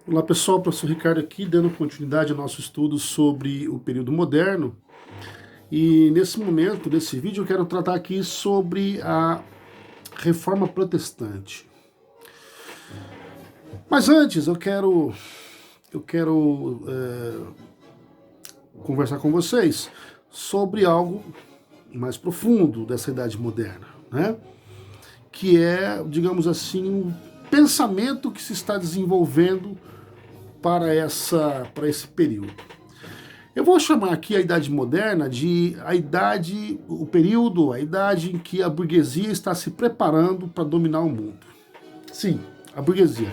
Olá pessoal, professor Ricardo aqui, dando continuidade ao nosso estudo sobre o período moderno. E nesse momento, nesse vídeo, eu quero tratar aqui sobre a Reforma Protestante. Mas antes, eu quero conversar com vocês sobre algo mais profundo dessa Idade Moderna, né? Que é, digamos assim, um pensamento que se está desenvolvendo para esse período. Eu vou chamar aqui a Idade Moderna de a idade em que a burguesia está se preparando para dominar o mundo. Sim, a burguesia,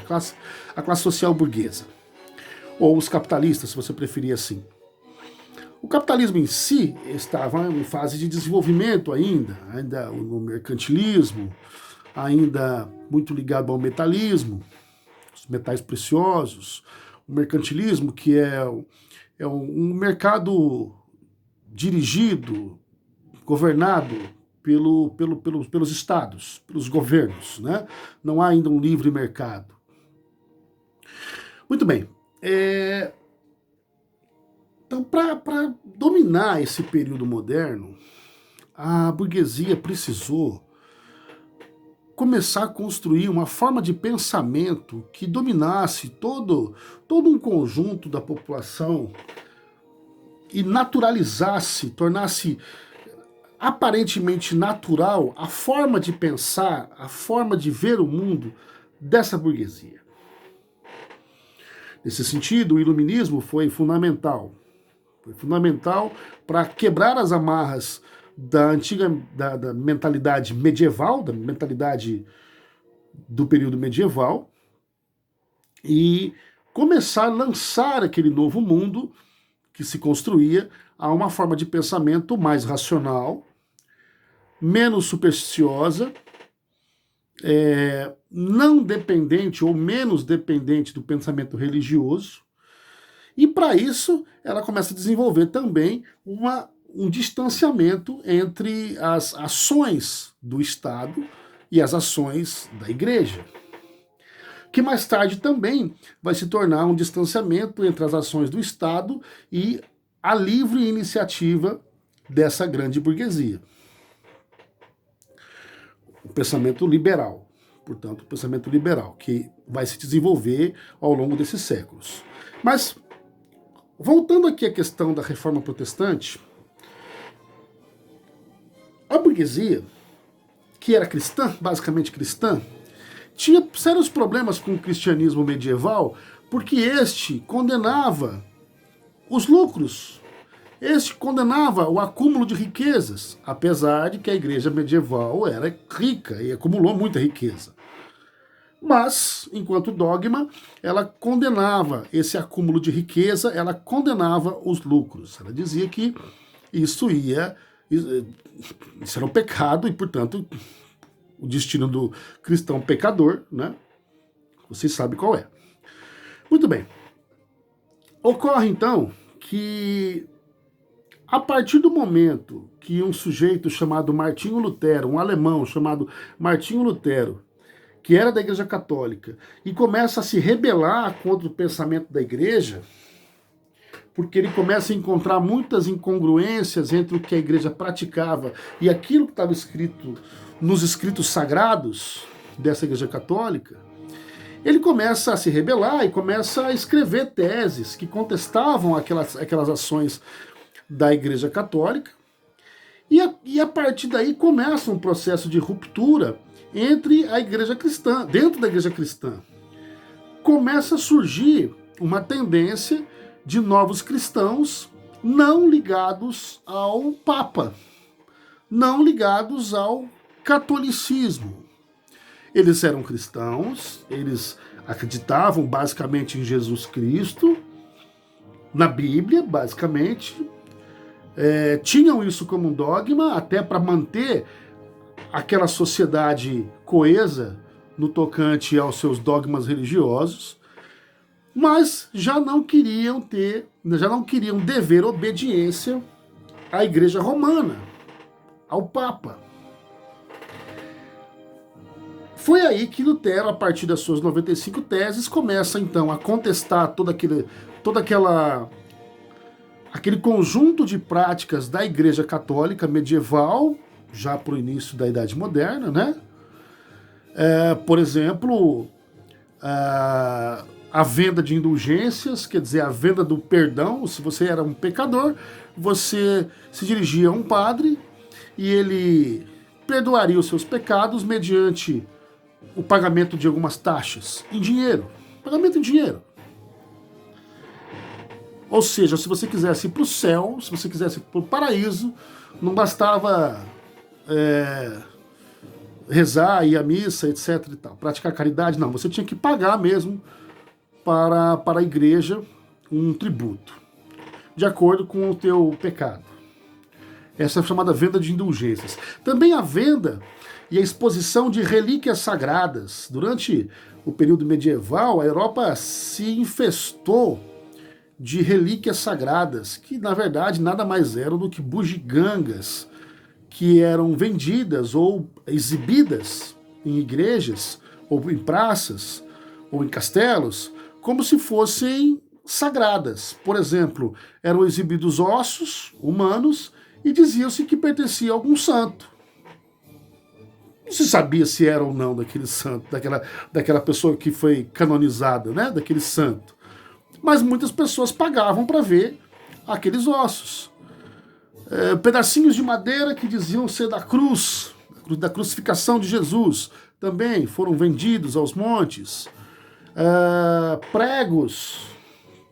a classe social burguesa. Ou os capitalistas, se você preferir assim. O capitalismo em si estava em fase de desenvolvimento ainda no mercantilismo, ainda muito ligado ao metalismo, os metais preciosos, o mercantilismo, que é um mercado dirigido, governado pelos estados, pelos governos, né? Não há ainda um livre mercado. Muito bem. Então, para dominar esse período moderno, a burguesia precisou começar a construir uma forma de pensamento que dominasse todo um conjunto da população e naturalizasse, tornasse aparentemente natural a forma de pensar, a forma de ver o mundo dessa burguesia. Nesse sentido, o iluminismo foi fundamental. Foi fundamental para quebrar as amarras da antiga da mentalidade medieval, da mentalidade do período medieval, e começar a lançar aquele novo mundo que se construía a uma forma de pensamento mais racional, menos supersticiosa, não dependente ou menos dependente do pensamento religioso. E para isso, ela começa a desenvolver também um distanciamento entre as ações do Estado e as ações da Igreja, que mais tarde também vai se tornar um distanciamento entre as ações do Estado e a livre iniciativa dessa grande burguesia. O pensamento liberal, portanto, o pensamento liberal, que vai se desenvolver ao longo desses séculos. Mas, voltando aqui à questão da Reforma Protestante, a burguesia, que era cristã, basicamente cristã, tinha sérios problemas com o cristianismo medieval, porque este condenava os lucros, este condenava o acúmulo de riquezas, apesar de que a igreja medieval era rica e acumulou muita riqueza. Mas, enquanto dogma, ela condenava esse acúmulo de riqueza, ela condenava os lucros. Ela dizia que isso era um pecado e, portanto, o destino do cristão pecador, né? Vocês sabem qual é. Muito bem. Ocorre, então, que a partir do momento que um sujeito chamado Martinho Lutero, um alemão chamado Martinho Lutero, que era da Igreja Católica, e começa a se rebelar contra o pensamento da Igreja, porque ele começa a encontrar muitas incongruências entre o que a Igreja praticava e aquilo que estava escrito nos escritos sagrados dessa Igreja Católica, ele começa a se rebelar e começa a escrever teses que contestavam aquelas ações da Igreja Católica, e a partir daí começa um processo de ruptura entre a Igreja Cristã, dentro da Igreja Cristã. Começa a surgir uma tendência de novos cristãos não ligados ao Papa, não ligados ao catolicismo. Eles eram cristãos, eles acreditavam basicamente em Jesus Cristo, na Bíblia, basicamente, tinham isso como um dogma, até para manter aquela sociedade coesa no tocante aos seus dogmas religiosos, mas já não queriam dever obediência à Igreja Romana, ao Papa. Foi aí que Lutero, a partir das suas 95 teses, começa então a contestar aquele conjunto de práticas da Igreja Católica medieval, já para o início da Idade Moderna, né? Por exemplo, a venda de indulgências, quer dizer, a venda do perdão. Se você era um pecador, você se dirigia a um padre e ele perdoaria os seus pecados mediante o pagamento de algumas taxas em dinheiro. Pagamento em dinheiro. Ou seja, se você quisesse ir para o céu, se você quisesse ir para o paraíso, não bastava rezar, ir à missa, etc. e tal, praticar caridade, não. Você tinha que pagar mesmo para a igreja um tributo, de acordo com o teu pecado. Essa é a chamada venda de indulgências. Também a venda e a exposição de relíquias sagradas. Durante o período medieval, a Europa se infestou de relíquias sagradas, que na verdade nada mais eram do que bugigangas, que eram vendidas ou exibidas em igrejas, ou em praças, ou em castelos, como se fossem sagradas. Por exemplo, eram exibidos ossos humanos e dizia-se que pertencia a algum santo. Não se sabia se era ou não daquele santo, daquela pessoa que foi canonizada, né? Daquele santo. Mas muitas pessoas pagavam para ver aqueles ossos. Pedacinhos de madeira que diziam ser da cruz, da crucificação de Jesus, também foram vendidos aos montes. Pregos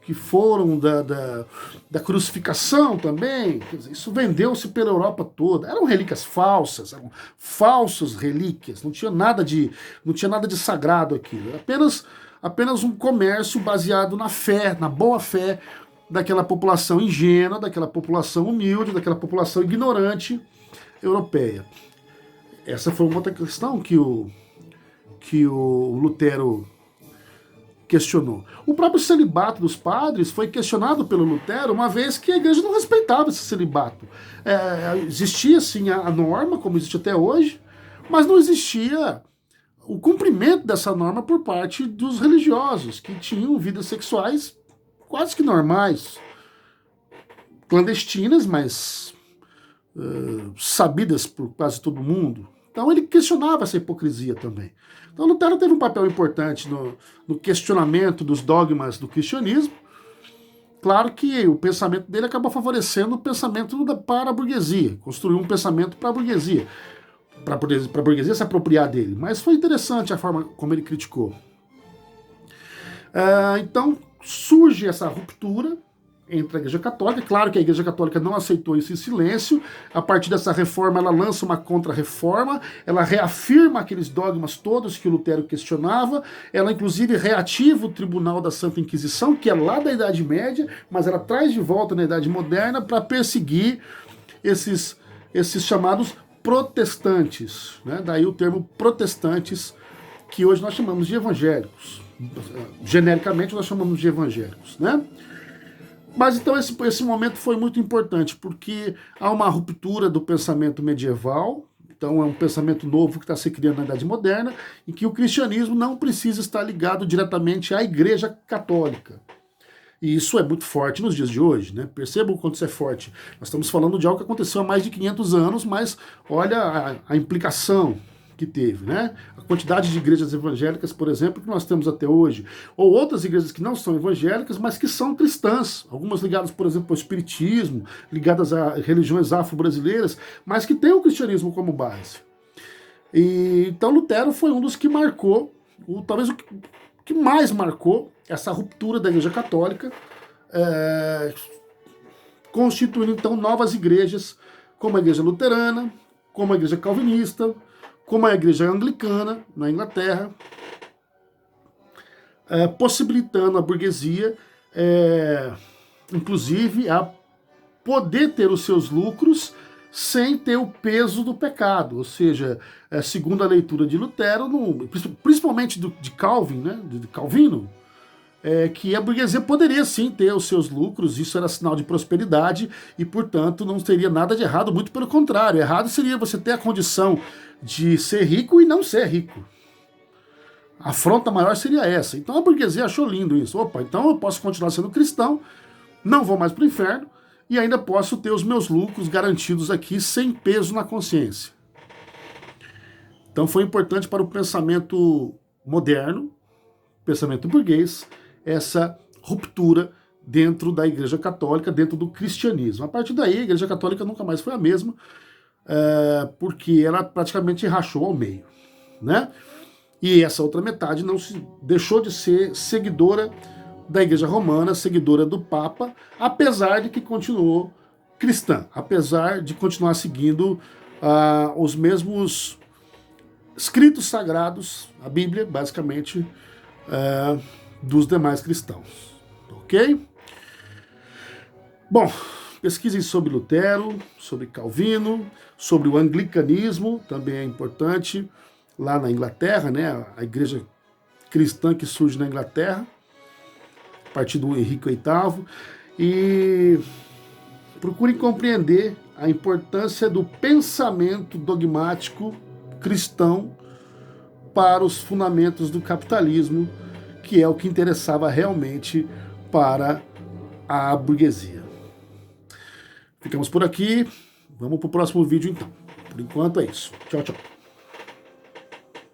que foram da crucificação também, quer dizer, isso vendeu-se pela Europa toda. Eram relíquias falsas, eram falsas relíquias, não tinha nada de sagrado aqui, apenas um comércio baseado na fé, na boa fé daquela população ingênua, daquela população humilde, daquela população ignorante europeia. Essa foi uma outra questão que o Lutero questionou. O próprio celibato dos padres foi questionado pelo Lutero, uma vez que a igreja não respeitava esse celibato. Existia, sim, a norma, como existe até hoje, mas não existia o cumprimento dessa norma por parte dos religiosos, que tinham vidas sexuais quase que normais, clandestinas, mas sabidas por quase todo mundo. Então ele questionava essa hipocrisia também. Então Lutero teve um papel importante no questionamento dos dogmas do cristianismo. Claro que o pensamento dele acabou favorecendo o pensamento para a burguesia, construiu um pensamento para a burguesia, para a burguesia se apropriar dele. Mas foi interessante a forma como ele criticou. Então surge essa ruptura entre a Igreja Católica. Claro que a Igreja Católica não aceitou isso em silêncio. A partir dessa reforma, ela lança uma contra-reforma, ela reafirma aqueles dogmas todos que o Lutero questionava, ela inclusive reativa o Tribunal da Santa Inquisição, que é lá da Idade Média, mas ela traz de volta na Idade Moderna para perseguir esses chamados protestantes, né? Daí o termo protestantes, que hoje nós chamamos de evangélicos. Genericamente nós chamamos de evangélicos, né? Mas então esse momento foi muito importante, porque há uma ruptura do pensamento medieval, então é um pensamento novo que está se criando na Idade Moderna, e que o cristianismo não precisa estar ligado diretamente à Igreja Católica. E isso é muito forte nos dias de hoje, né? Percebam o quanto isso é forte. Nós estamos falando de algo que aconteceu há mais de 500 anos, mas olha a implicação que teve, né? A quantidade de igrejas evangélicas, por exemplo, que nós temos até hoje, ou outras igrejas que não são evangélicas, mas que são cristãs, algumas ligadas, por exemplo, ao espiritismo, ligadas a religiões afro-brasileiras, mas que têm o cristianismo como base. E então Lutero foi um dos que marcou, talvez o que mais marcou essa ruptura da Igreja Católica, constituindo então novas igrejas, como a Igreja Luterana, como a Igreja Calvinista, como a Igreja Anglicana na Inglaterra, possibilitando a burguesia, inclusive, a poder ter os seus lucros sem ter o peso do pecado. Ou seja, segundo a leitura de Lutero, principalmente de Calvin, né, de Calvino, que a burguesia poderia sim ter os seus lucros, isso era sinal de prosperidade e, portanto, não teria nada de errado, muito pelo contrário. Errado seria você ter a condição de ser rico e não ser rico. afronta maior seria essa. Então a burguesia achou lindo isso. Opa, então eu posso continuar sendo cristão, não vou mais para o inferno, e ainda posso ter os meus lucros garantidos aqui sem peso na consciência. Então foi importante para o pensamento moderno, pensamento burguês, essa ruptura dentro da Igreja Católica, dentro do cristianismo. A partir daí, a Igreja Católica nunca mais foi a mesma, porque ela praticamente rachou ao meio, né? E essa outra metade não deixou de ser seguidora da Igreja Romana, seguidora do Papa, apesar de que continuou cristã, apesar de continuar seguindo os mesmos escritos sagrados, a Bíblia, basicamente, dos demais cristãos. Ok? Bom, pesquisem sobre Lutero, sobre Calvino, sobre o anglicanismo, também é importante, lá na Inglaterra, né, a igreja cristã que surge na Inglaterra, a partir do Henrique VIII, e procurem compreender a importância do pensamento dogmático cristão para os fundamentos do capitalismo, que é o que interessava realmente para a burguesia. Ficamos por aqui, vamos para o próximo vídeo então. Por enquanto é isso. Tchau, tchau.